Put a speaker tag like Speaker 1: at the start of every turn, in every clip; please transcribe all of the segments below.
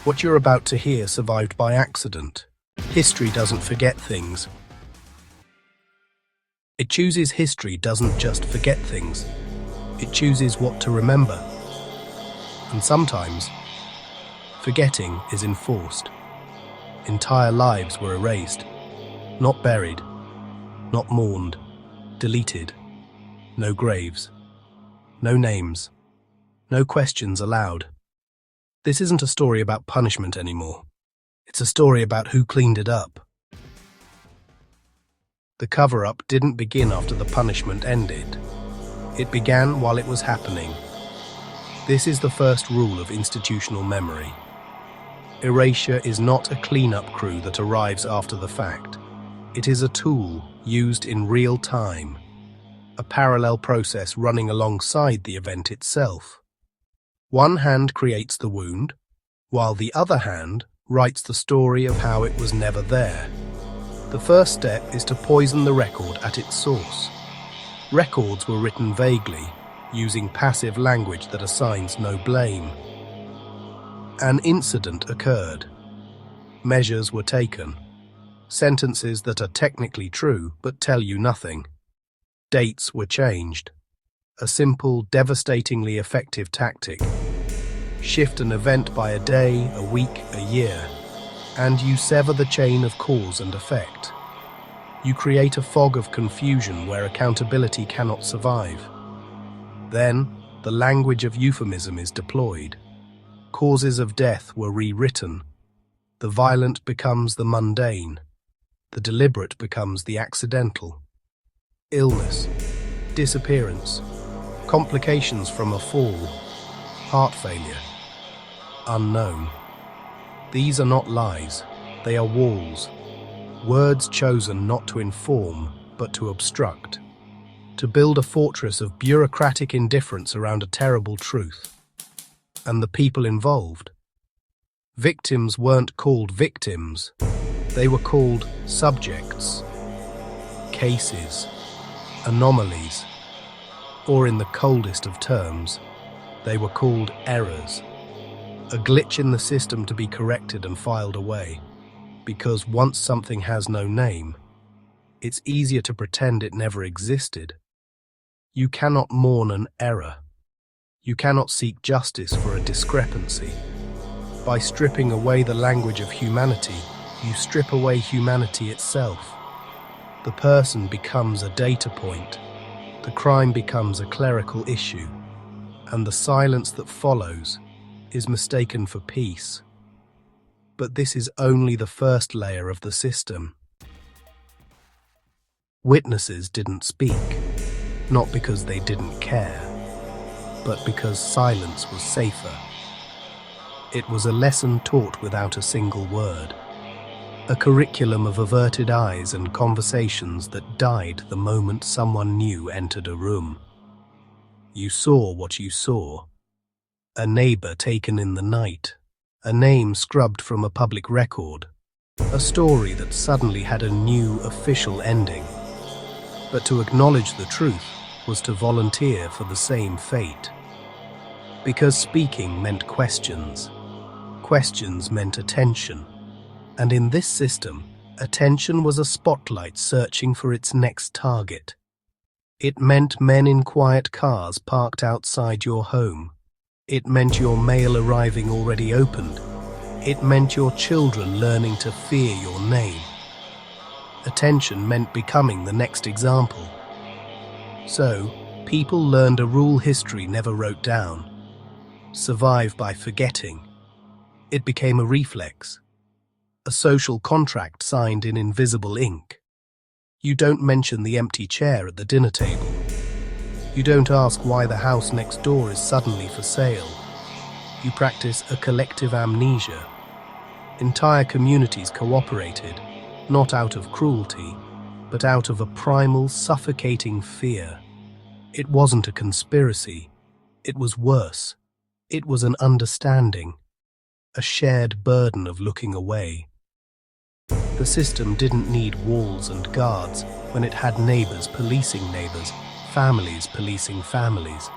Speaker 1: What you're about to hear survived by accident. History doesn't forget things. It chooses history doesn't just forget things. It chooses what to remember. And sometimes, forgetting is enforced. Entire lives were erased, not buried, not mourned, deleted. No graves, no names, no questions allowed. This isn't a story about punishment anymore. It's a story about who cleaned it up. The cover-up didn't begin after the punishment ended. It began while it was happening. This is the first rule of institutional memory. Erasure is not a cleanup crew that arrives after the fact. It is a tool used in real time, a parallel process running alongside the event itself. One hand creates the wound, while the other hand writes the story of how it was never there. The first step is to poison the record at its source. Records were written vaguely, using passive language that assigns no blame. An incident occurred. Measures were taken. Sentences that are technically true but tell you nothing. Dates were changed. A simple, devastatingly effective tactic. Shift an event by a day, a week, a year, and you sever the chain of cause and effect. You create a fog of confusion where accountability cannot survive. Then, the language of euphemism is deployed. Causes of death were rewritten. The violent becomes the mundane. The deliberate becomes the accidental. Illness, disappearance, complications from a fall, heart failure, unknown. These are not lies, they are walls. Words chosen not to inform, but to obstruct. To build a fortress of bureaucratic indifference around a terrible truth. And the people involved. Victims weren't called victims. They were called subjects, cases, anomalies, or in the coldest of terms, they were called errors. A glitch in the system to be corrected and filed away, because once something has no name, it's easier to pretend it never existed. You cannot mourn an error. You cannot seek justice for a discrepancy. By stripping away the language of humanity, you strip away humanity itself. The person becomes a data point, the crime becomes a clerical issue, and the silence that follows is mistaken for peace. But this is only the first layer of the system. Witnesses didn't speak, not because they didn't care, but because silence was safer. It was a lesson taught without a single word. A curriculum of averted eyes and conversations that died the moment someone new entered a room. You saw what you saw. A neighbor taken in the night. A name scrubbed from a public record. A story that suddenly had a new official ending. But to acknowledge the truth was to volunteer for the same fate. Because speaking meant questions. Questions meant attention. And in this system, attention was a spotlight searching for its next target. It meant men in quiet cars parked outside your home. It meant your mail arriving already opened. It meant your children learning to fear your name. Attention meant becoming the next example. So, people learned a rule history never wrote down. Survive by forgetting. It became a reflex. A social contract signed in invisible ink. You don't mention the empty chair at the dinner table. You don't ask why the house next door is suddenly for sale. You practice a collective amnesia. Entire communities cooperated, not out of cruelty, but out of a primal, suffocating fear. It wasn't a conspiracy. It was worse. It was an understanding, a shared burden of looking away. The system didn't need walls and guards when it had neighbors policing neighbors, families policing families.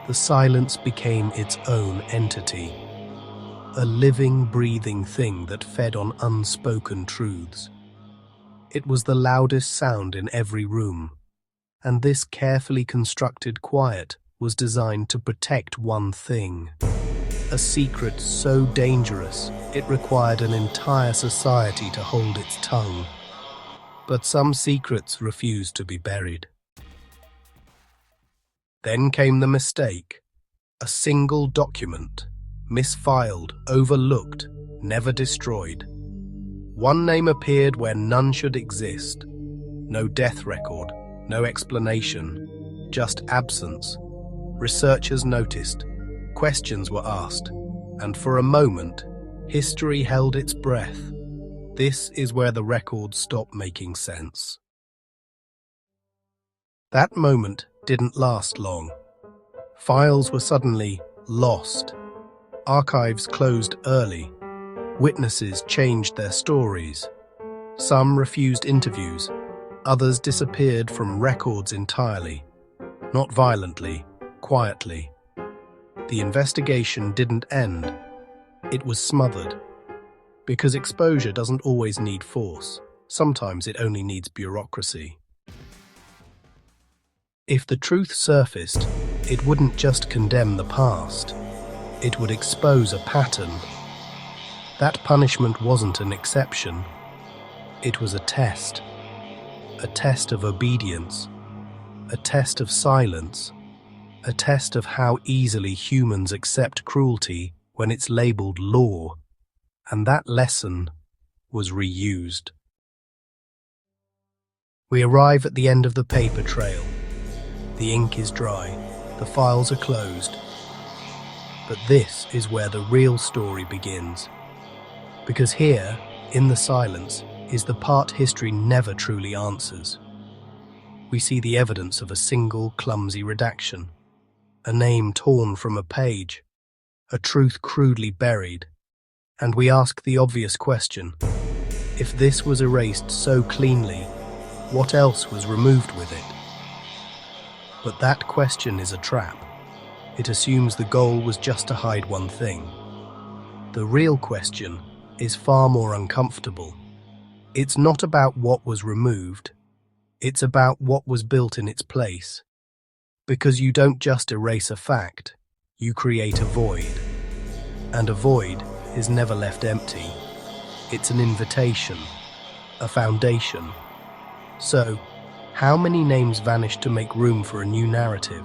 Speaker 1: The silence became its own entity. a living, breathing thing that fed on unspoken truths. It was the loudest sound in every room, and this carefully constructed quiet was designed to protect one thing. A secret so dangerous, it required an entire society to hold its tongue. But some secrets refused to be buried. Then came the mistake. A single document, misfiled, overlooked, never destroyed. One name appeared where none should exist. No death record, no explanation, just absence. Researchers noticed, questions were asked, and for a moment, history held its breath. This is where the records stopped making sense. That moment didn't last long. Files were suddenly lost. Archives closed early. Witnesses changed their stories. Some refused interviews. Others disappeared from records entirely. Not violently, quietly. The investigation didn't end. It was smothered. Because exposure doesn't always need force. Sometimes it only needs bureaucracy. If the truth surfaced, it wouldn't just condemn the past. It would expose a pattern. That punishment wasn't an exception. It was a test. A test of obedience. A test of silence. A test of how easily humans accept cruelty when it's labeled law. And that lesson was reused. We arrive at the end of the paper trail. The ink is dry, the files are closed. But this is where the real story begins. Because here, in the silence, is the part history never truly answers. We see the evidence of a single clumsy redaction, a name torn from a page, a truth crudely buried, and we ask the obvious question: if this was erased so cleanly, what else was removed with it? But that question is a trap. It assumes the goal was just to hide one thing. The real question is far more uncomfortable. It's not about what was removed, it's about what was built in its place. Because you don't just erase a fact, you create a void. And a void is never left empty. It's an invitation, a foundation. So, how many names vanished to make room for a new narrative?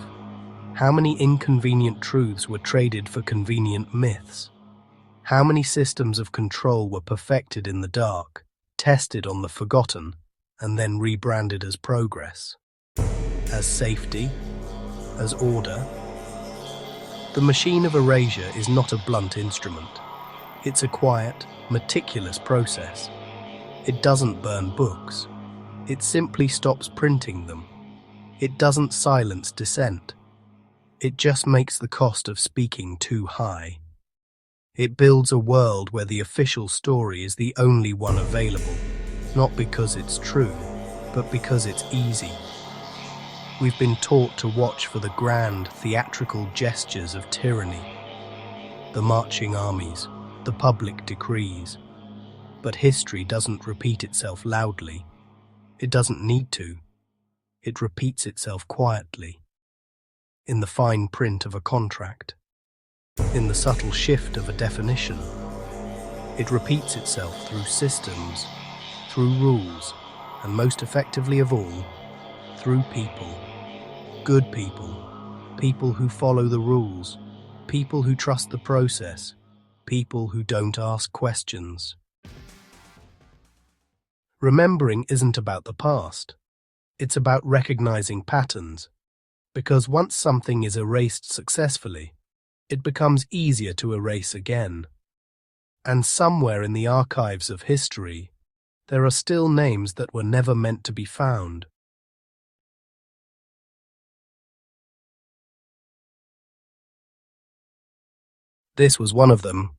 Speaker 1: How many inconvenient truths were traded for convenient myths? How many systems of control were perfected in the dark, tested on the forgotten, and then rebranded as progress? As safety? As order? The machine of erasure is not a blunt instrument. It's a quiet, meticulous process. It doesn't burn books. It simply stops printing them. It doesn't silence dissent. It just makes the cost of speaking too high. It builds a world where the official story is the only one available, not because it's true, but because it's easy. We've been taught to watch for the grand, theatrical gestures of tyranny, the marching armies, the public decrees. But history doesn't repeat itself loudly. It doesn't need to. It repeats itself quietly, in the fine print of a contract, in the subtle shift of a definition. It repeats itself through systems, through rules, and most effectively of all, through people. Good people, people who follow the rules, people who trust the process, people who don't ask questions. Remembering isn't about the past. It's about recognizing patterns. Because once something is erased successfully, it becomes easier to erase again. And somewhere in the archives of history, there are still names that were never meant to be found. This was one of them.